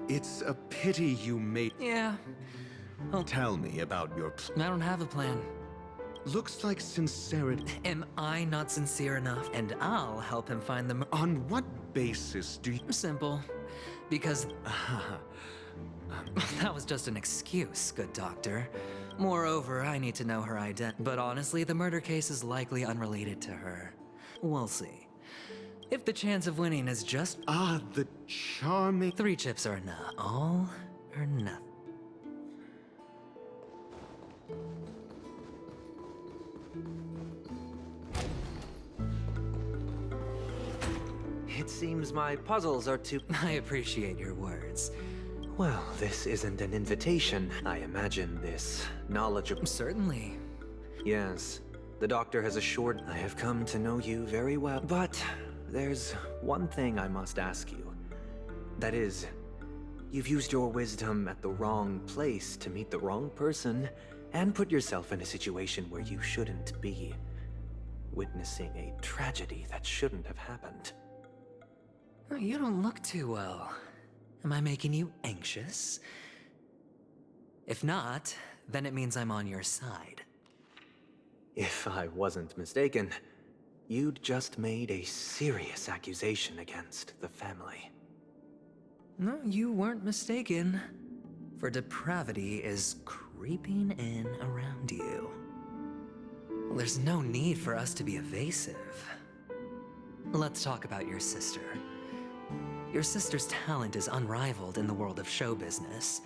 It's a pity you made... Yeah, Tell me about your I don't have a plan. Looks like sincerity. Am I not sincere enough? And I'll help him find the On what basis do you... Simple. Because... that was just an excuse, good doctor. Moreover, I need to know her identity. But honestly, the murder case is likely unrelated to her. We'll see. If the chance of winning is just... Ah, the charming... 3 chips are enough. All or nothing. It seems my puzzles are too... I appreciate your words. Well, this isn't an invitation. I imagine this knowledgeable... Certainly. Yes, the doctor has assured I have come to know you very well. But there's one thing I must ask you. That is, you've used your wisdom at the wrong place to meet the wrong person and put yourself in a situation where you shouldn't be. Witnessing a tragedy that shouldn't have happened. You don't look too well. Am I making you anxious? If not, then it means I'm on your side. If I wasn't mistaken, you'd just made a serious accusation against the family. No, you weren't mistaken. For depravity is creeping in around you. There's no need for us to be evasive. Let's talk about your sister. Your sister's talent is unrivaled in the world of show business.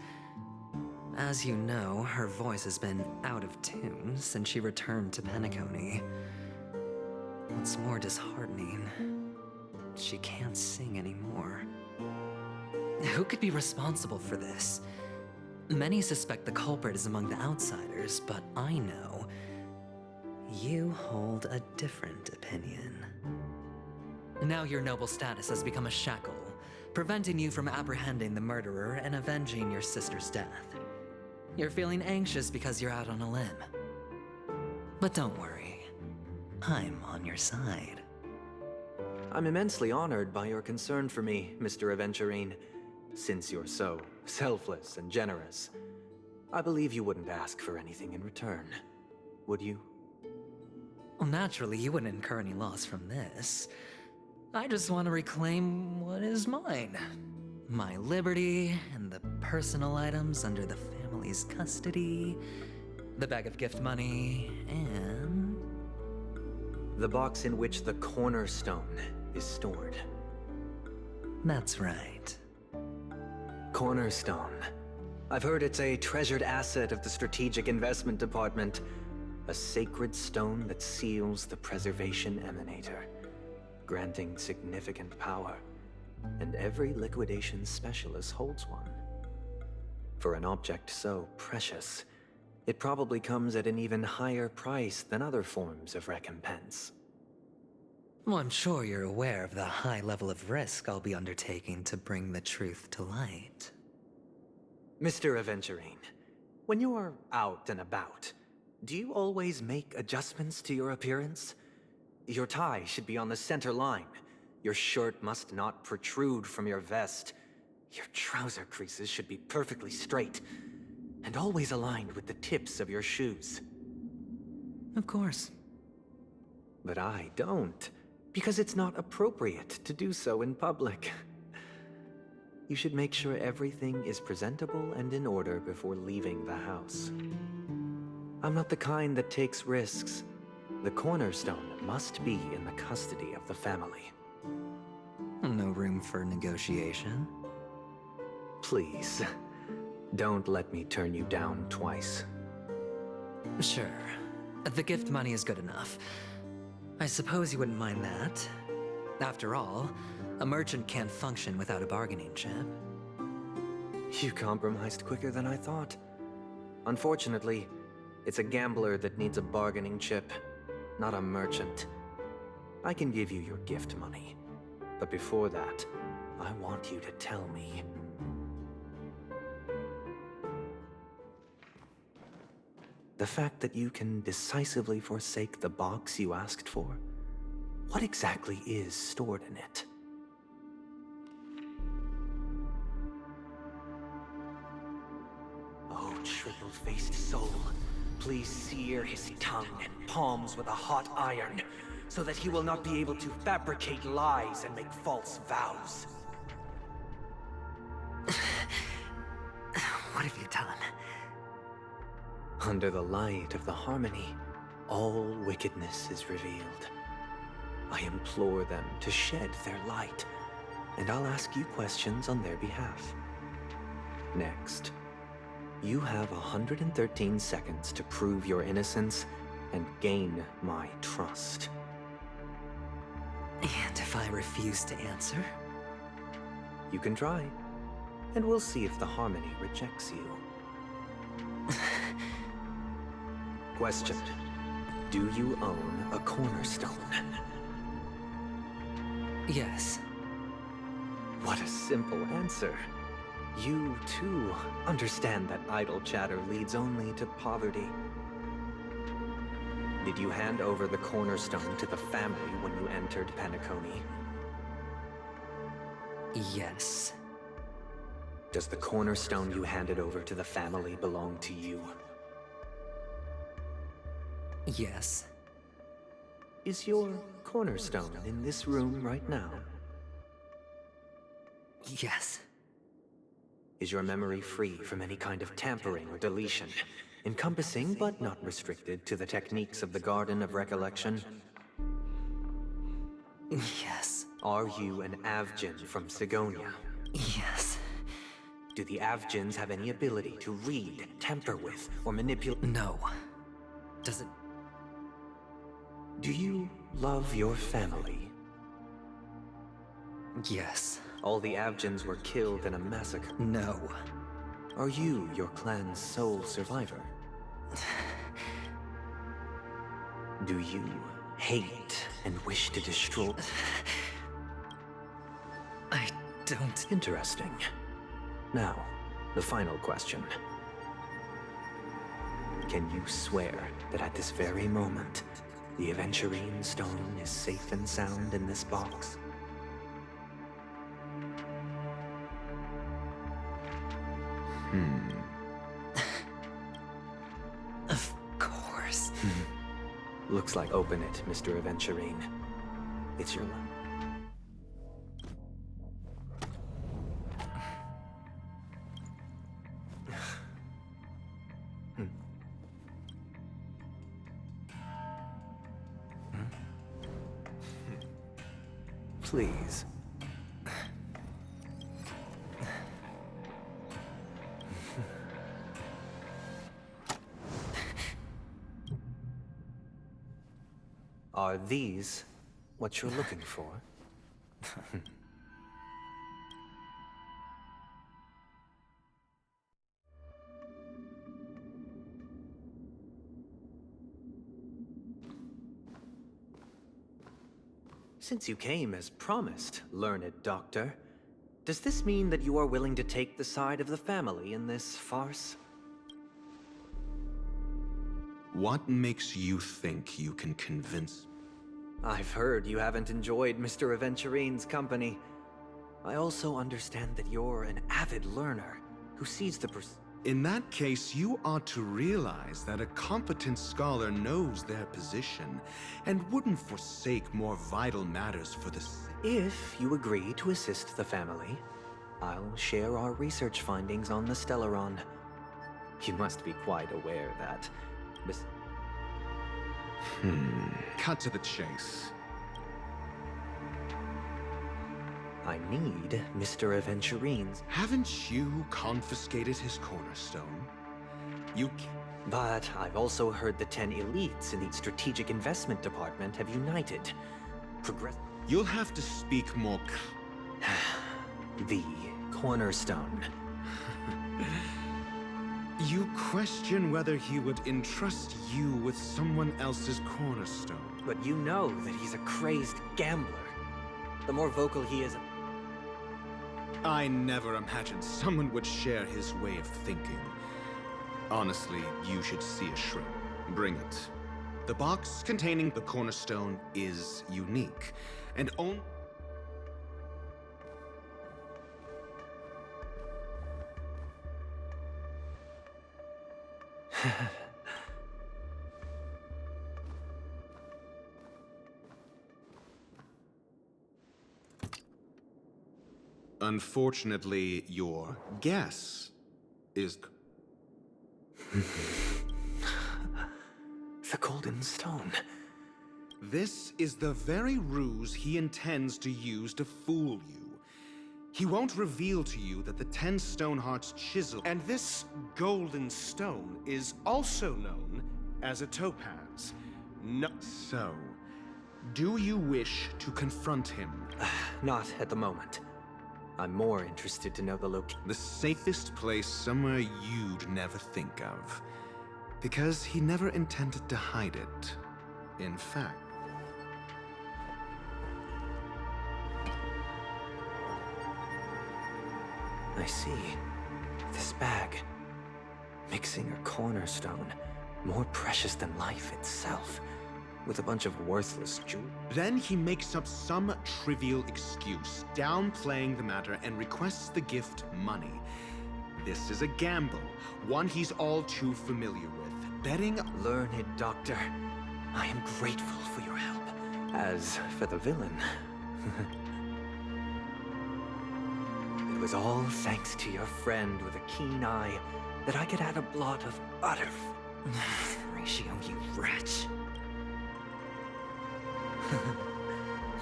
As you know, her voice has been out of tune since she returned to Penacony. What's more disheartening, she can't sing anymore. Who could be responsible for this? Many suspect the culprit is among the outsiders, but I know you hold a different opinion. Now your noble status has become a shackle, preventing you from apprehending the murderer and avenging your sister's death. You're feeling anxious because you're out on a limb. But don't worry, I'm on your side. I'm immensely honored by your concern for me, Mr. Aventurine. Since you're so selfless and generous, I believe you wouldn't ask for anything in return, would you? Well, naturally, you wouldn't incur any loss from this. I just want to reclaim what is mine. My liberty and the personal items under the family's custody, the bag of gift money, and... the box in which the cornerstone is stored. That's right. Cornerstone. I've heard it's a treasured asset of the Strategic Investment Department. A sacred stone that seals the Preservation Emanator, granting significant power. And every liquidation specialist holds one. For an object so precious, it probably comes at an even higher price than other forms of recompense. Well, I'm sure you're aware of the high level of risk I'll be undertaking to bring the truth to light. Mr. Aventurine, when you're out and about, do you always make adjustments to your appearance? Your tie should be on the center line. Your shirt must not protrude from your vest. Your trouser creases should be perfectly straight, and always aligned with the tips of your shoes. Of course. But I don't, because it's not appropriate to do so in public. You should make sure everything is presentable and in order before leaving the house. I'm not the kind that takes risks. The cornerstone must be in the custody of the family. No room for negotiation. Please, don't let me turn you down twice. Sure. The gift money is good enough. I suppose you wouldn't mind that. After all, a merchant can't function without a bargaining chip. You compromised quicker than I thought. Unfortunately, it's a gambler that needs a bargaining chip, not a merchant. I can give you your gift money, but before that, I want you to tell me. The fact that you can decisively forsake the box you asked for, what exactly is stored in it? shrivel-faced soul, please sear his tongue and palms with a hot iron, so that he will not be able to fabricate lies and make false vows. What have you done? Under the light of the harmony, all wickedness is revealed. I implore them to shed their light, and I'll ask you questions on their behalf. Next, you have 113 seconds to prove your innocence and gain my trust. And if I refuse to answer? You can try, and we'll see if the harmony rejects you. Question. Do you own a cornerstone? Yes. What a simple answer. You, too, understand that idle chatter leads only to poverty. Did you hand over the cornerstone to the family when you entered Penacony? Yes. Does the cornerstone you handed over to the family belong to you? Yes. Is your cornerstone in this room right now? Yes. Is your memory free from any kind of tampering or deletion, encompassing but not restricted to the techniques of the Garden of Recollection? Yes. Are you an Avgin from Sigonia? Yes. Do the Avgins have any ability to read, tamper with, or manipulate? No. Does it... Do you love your family? Yes. All the Avgins were killed in a massacre. No. Are you your clan's sole survivor? Do you hate and wish to destroy? I don't... Interesting. Now, the final question. Can you swear that at this very moment, the Aventurine stone is safe and sound in this box? Of course. Looks like open it, Mr. Aventurine. It's your luck. Please. Are these what you're looking for? Since you came as promised, learned doctor, does this mean that you are willing to take the side of the family in this farce? What makes you think you can convince... I've heard you haven't enjoyed Mr. Aventurine's company. I also understand that you're an avid learner who sees the In that case, you ought to realize that a competent scholar knows their position and wouldn't forsake more vital matters for the sake. If you agree to assist the family, I'll share our research findings on the Stellaron. You must be quite aware that... Cut to the chase. I need Mr. Aventurine's... Haven't you confiscated his cornerstone? But I've also heard the 10 elites in the Strategic Investment Department have united. You'll have to speak more The cornerstone. You question whether he would entrust you with someone else's cornerstone. But you know that he's a crazed gambler. The more vocal he is... I never imagined someone would share his way of thinking. Honestly, you should see a shrink. Bring it. The box containing the cornerstone is unique, and only... Unfortunately, your guess is... The Golden Stone. This is the very ruse he intends to use to fool you. He won't reveal to you that the 10 Stoneheart's chisel... And this golden stone is also known as a topaz. No. So, do you wish to confront him? Not at the moment. I'm more interested to know the location. The safest place somewhere you'd never think of. Because he never intended to hide it. In fact... I see. This bag. Mixing a cornerstone, more precious than life itself, with a bunch of worthless jewels. Then he makes up some trivial excuse, downplaying the matter, and requests the gift money. This is a gamble, one he's all too familiar with. Betting... Learned doctor, I am grateful for your help. As for the villain... It was all thanks to your friend with a keen eye that I could add a blot of utter... Ratio, you wretch.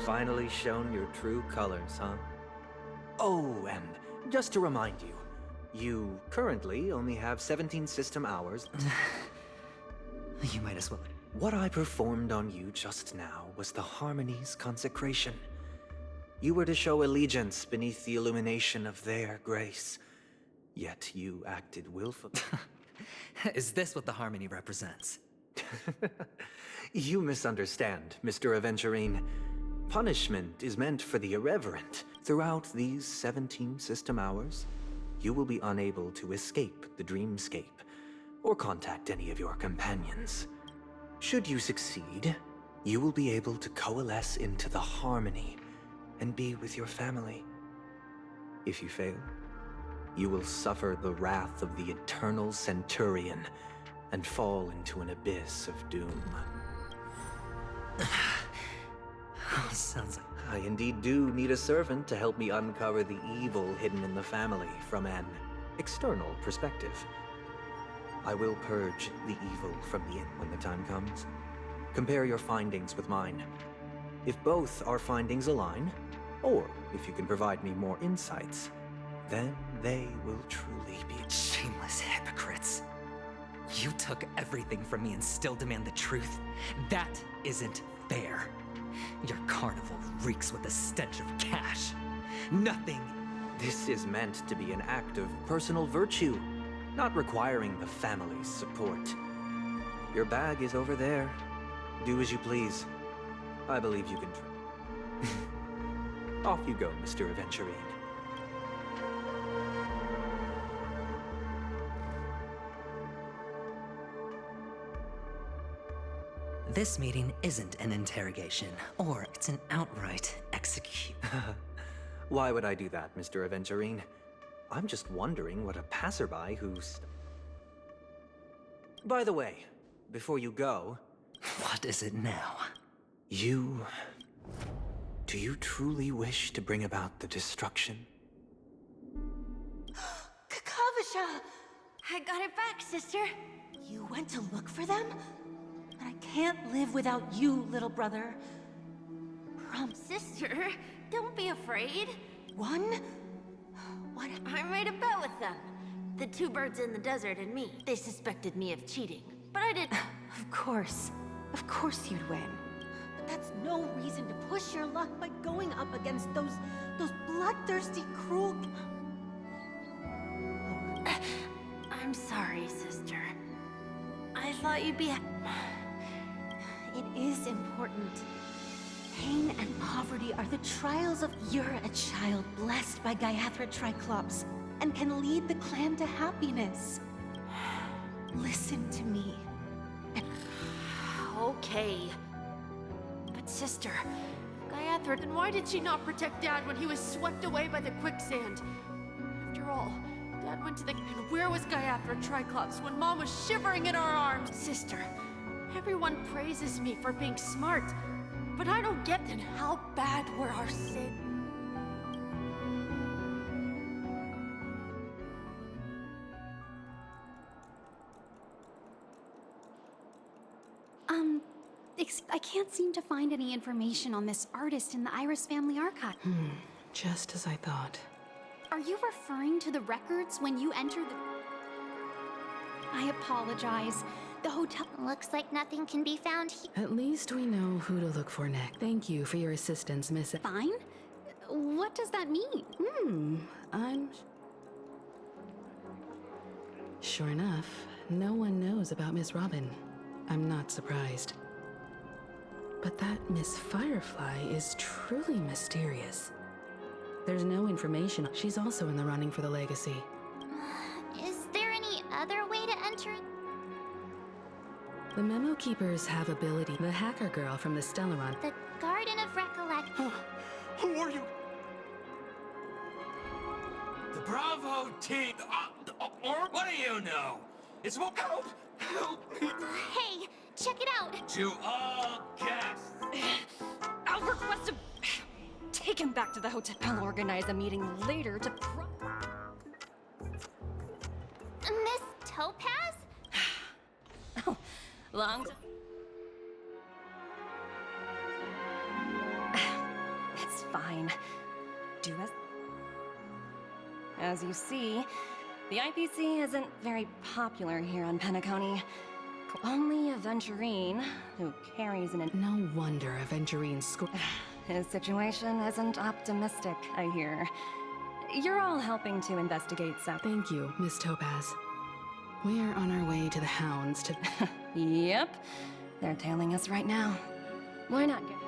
Finally shown your true colors, huh? Oh, and just to remind you, you currently only have 17 system hours. You might as well. What I performed on you just now was the Harmony's consecration. You were to show allegiance beneath the illumination of their grace. Yet you acted willfully. Is this what the Harmony represents? You misunderstand, Mr. Aventurine. Punishment is meant for the irreverent. Throughout these 17 system hours, you will be unable to escape the dreamscape or contact any of your companions. Should you succeed, you will be able to coalesce into the Harmony and be with your family. If you fail, you will suffer the wrath of the eternal Centurion and fall into an abyss of doom. Sounds like... I indeed do need a servant to help me uncover the evil hidden in the family from an external perspective. I will purge the evil from the when the time comes. Compare your findings with mine. If both our findings align, or if you can provide me more insights, then they will truly be... Shameless hypocrites. You took everything from me and still demand the truth? That isn't fair. Your carnival reeks with the stench of cash. Nothing... This is meant to be an act of personal virtue, not requiring the family's support. Your bag is over there. Do as you please. I believe you can... Off you go, Mr. Aventurine. This meeting isn't an interrogation, or it's an outright execution. Why would I do that, Mr. Aventurine? I'm just wondering what a passerby who's... By the way, before you go... What is it now? Do you truly wish to bring about the destruction? Kakavasha! I got it back, sister. You went to look for them? But I can't live without you, little brother. Sister, don't be afraid. One? What? I made a bet with them. The two birds in the desert and me. They suspected me of cheating, but I didn't. Of course you'd win. But that's no reason to push your luck by going up against those bloodthirsty, cruel... I'm sorry, sister. I thought you'd be... It is important. Pain and poverty are the trials of... You're a child blessed by Gayathra Triclops and can lead the clan to happiness. Listen to me. Okay. But sister, Gayathra, then why did she not protect Dad when he was swept away by the quicksand? After all, Dad went to the... And where was Gayatra Triclops when Mom was shivering in our arms? Sister, everyone praises me for being smart, but I don't get then how bad were our sins. I can't seem to find any information on this artist in the Iris family archive. Just as I thought. Are you referring to the records when you entered the... I apologize. The hotel... Looks like nothing can be found here. At least we know who to look for next. Thank you for your assistance, Miss... Fine? What does that mean? I'm... Sure enough, no one knows about Miss Robin. I'm not surprised. But that Miss Firefly is truly mysterious. There's no information. She's also in the running for the legacy. Is there any other way to enter? The Memo Keepers have ability. The hacker girl from the Stellaron. The Garden of Recollection. Who are you? The Bravo team. Or what do you know? It's what help me Hey, check it out. to all guests. I'll request a... Take him back to the hotel. I'll organize a meeting later to Miss Topaz? Oh, long It's fine. Do as you see, the IPC isn't very popular here on Penacony. Only Aventurine, who carries an... No wonder Aventurine's school... His situation isn't optimistic, I hear. You're all helping to investigate South... Thank you, Miss Topaz. We are on our way to the Hounds to... Yep. They're tailing us right now. Why not get...